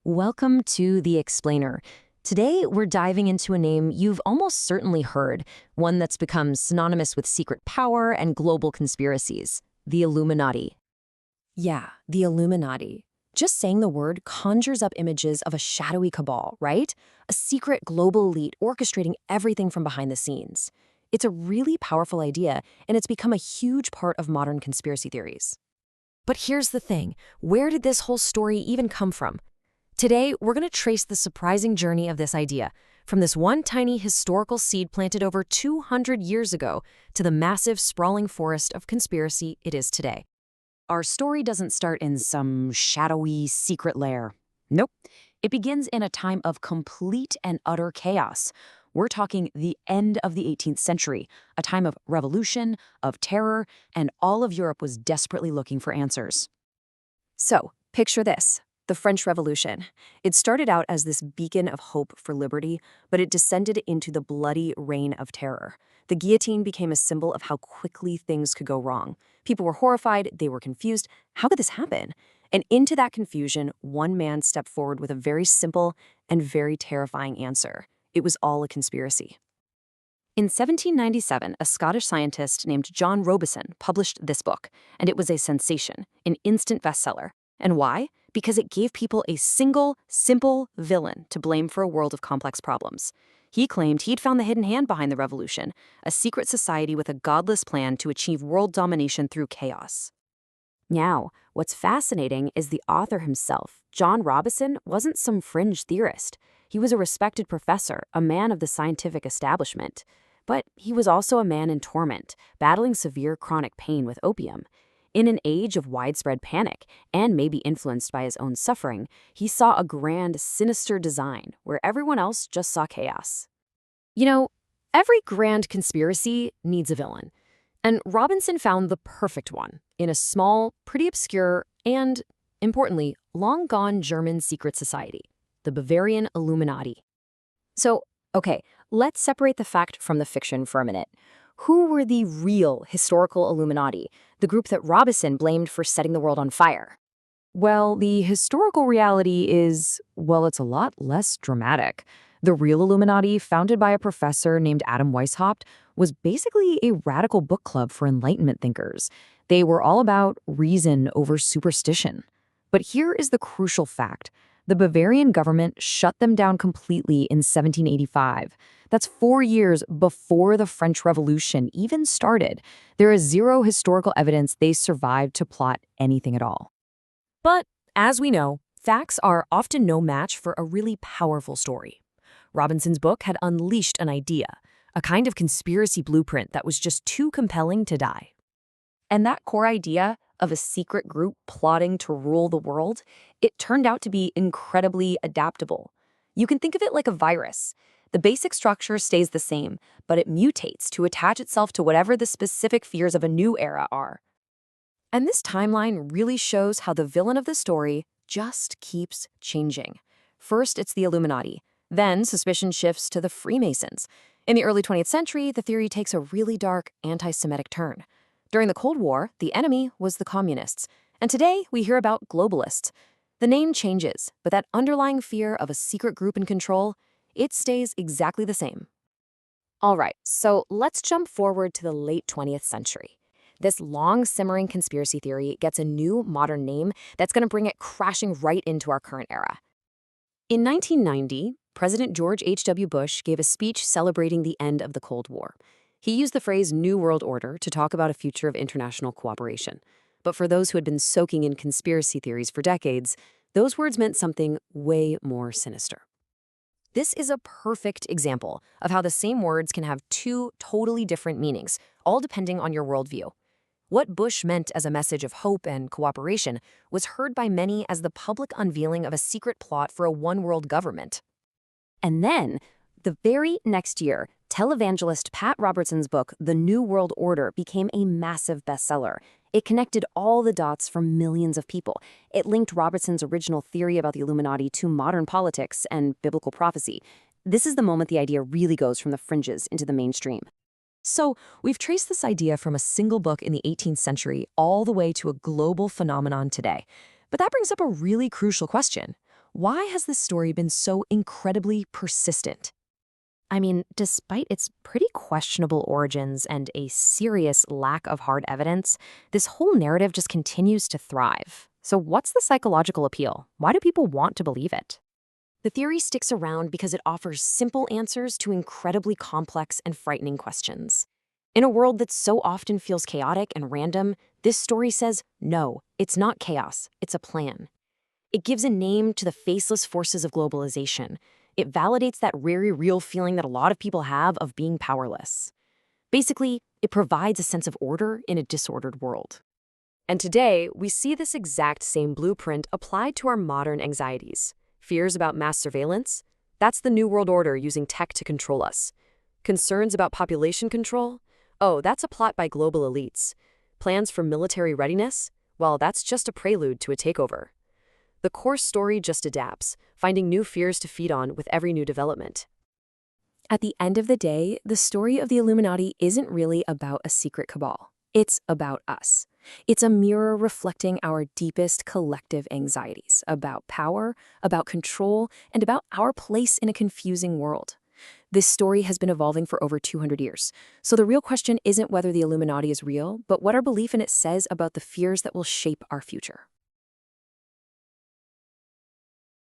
Welcome to The Explainer. Today, we're diving into a name you've almost certainly heard, one that's become synonymous with secret power and global conspiracies, the Illuminati. Yeah, the Illuminati. Just saying the word conjures up images of a shadowy cabal, right? A secret global elite orchestrating everything from behind the scenes. It's a really powerful idea, and it's become a huge part of modern conspiracy theories. But here's the thing, where did this whole story even come from? Today, we're going to trace the surprising journey of this idea, from this one tiny historical seed planted over 200 years ago to the massive, sprawling forest of conspiracy it is today. Our story doesn't start in some shadowy, secret lair. Nope. It begins in a time of complete and utter chaos. We're talking the end of the 18th century, a time of revolution, of terror, and all of Europe was desperately looking for answers. So, picture this. The French Revolution. It started out as this beacon of hope for liberty, but it descended into the bloody reign of terror. The guillotine became a symbol of how quickly things could go wrong. People were horrified, they were confused. How could this happen? And into that confusion, one man stepped forward with a very simple and very terrifying answer. It was all a conspiracy. In 1797, a Scottish scientist named John Robison published this book, and it was a sensation, an instant bestseller. And why? Because it gave people a single, simple villain to blame for a world of complex problems. He claimed he'd found the hidden hand behind the revolution, a secret society with a godless plan to achieve world domination through chaos. Now, what's fascinating is the author himself. John Robison wasn't some fringe theorist. He was a respected professor, a man of the scientific establishment. But he was also a man in torment, battling severe chronic pain with opium. In an age of widespread panic, and maybe influenced by his own suffering, he saw a grand, sinister design where everyone else just saw chaos. You know, every grand conspiracy needs a villain. And Robinson found the perfect one in a small, pretty obscure, and, importantly, long-gone German secret society, the Bavarian Illuminati. So, okay, let's separate the fact from the fiction for a minute. Who were the real historical Illuminati, the group that Robison blamed for setting the world on fire? Well, the historical reality is, well, it's a lot less dramatic. The real Illuminati, founded by a professor named Adam Weishaupt, was basically a radical book club for Enlightenment thinkers. They were all about reason over superstition. But here is the crucial fact. The Bavarian government shut them down completely in 1785. That's 4 years before the French Revolution even started. There is zero historical evidence they survived to plot anything at all. But, as we know, facts are often no match for a really powerful story. Robinson's book had unleashed an idea, a kind of conspiracy blueprint that was just too compelling to die. And that core idea of a secret group plotting to rule the world, it turned out to be incredibly adaptable. You can think of it like a virus. The basic structure stays the same, but it mutates to attach itself to whatever the specific fears of a new era are. And this timeline really shows how the villain of the story just keeps changing. First, it's the Illuminati. Then, suspicion shifts to the Freemasons. In the early 20th century, the theory takes a really dark, anti-Semitic turn. During the Cold War, the enemy was the communists. And today, we hear about globalists. The name changes, but that underlying fear of a secret group in control, it stays exactly the same. All right, so let's jump forward to the late 20th century. This long simmering conspiracy theory gets a new modern name that's going to bring it crashing right into our current era. In 1990, President George H.W. Bush gave a speech celebrating the end of the Cold War. He used the phrase New World Order to talk about a future of international cooperation. But for those who had been soaking in conspiracy theories for decades, those words meant something way more sinister. This is a perfect example of how the same words can have two totally different meanings, all depending on your worldview. What Bush meant as a message of hope and cooperation was heard by many as the public unveiling of a secret plot for a one-world government. And then, the very next year, televangelist Pat Robertson's book, The New World Order, became a massive bestseller. It connected all the dots for millions of people. It linked Robertson's original theory about the Illuminati to modern politics and biblical prophecy. This is the moment the idea really goes from the fringes into the mainstream. So, we've traced this idea from a single book in the 18th century all the way to a global phenomenon today. But that brings up a really crucial question. Why has this story been so incredibly persistent? I mean, despite its pretty questionable origins and a serious lack of hard evidence, this whole narrative just continues to thrive. So, what's the psychological appeal? Why do people want to believe it? The theory sticks around because it offers simple answers to incredibly complex and frightening questions. In a world that so often feels chaotic and random, this story says, no, it's not chaos, it's a plan. It gives a name to the faceless forces of globalization. It validates that very real feeling that a lot of people have of being powerless. Basically, it provides a sense of order in a disordered world. And today, we see this exact same blueprint applied to our modern anxieties. Fears about mass surveillance? That's the New World Order using tech to control us. Concerns about population control? Oh, that's a plot by global elites. Plans for military readiness? Well, that's just a prelude to a takeover. The core story just adapts, finding new fears to feed on with every new development. At the end of the day, the story of the Illuminati isn't really about a secret cabal. It's about us. It's a mirror reflecting our deepest collective anxieties about power, about control, and about our place in a confusing world. This story has been evolving for over 200 years, so the real question isn't whether the Illuminati is real, but what our belief in it says about the fears that will shape our future.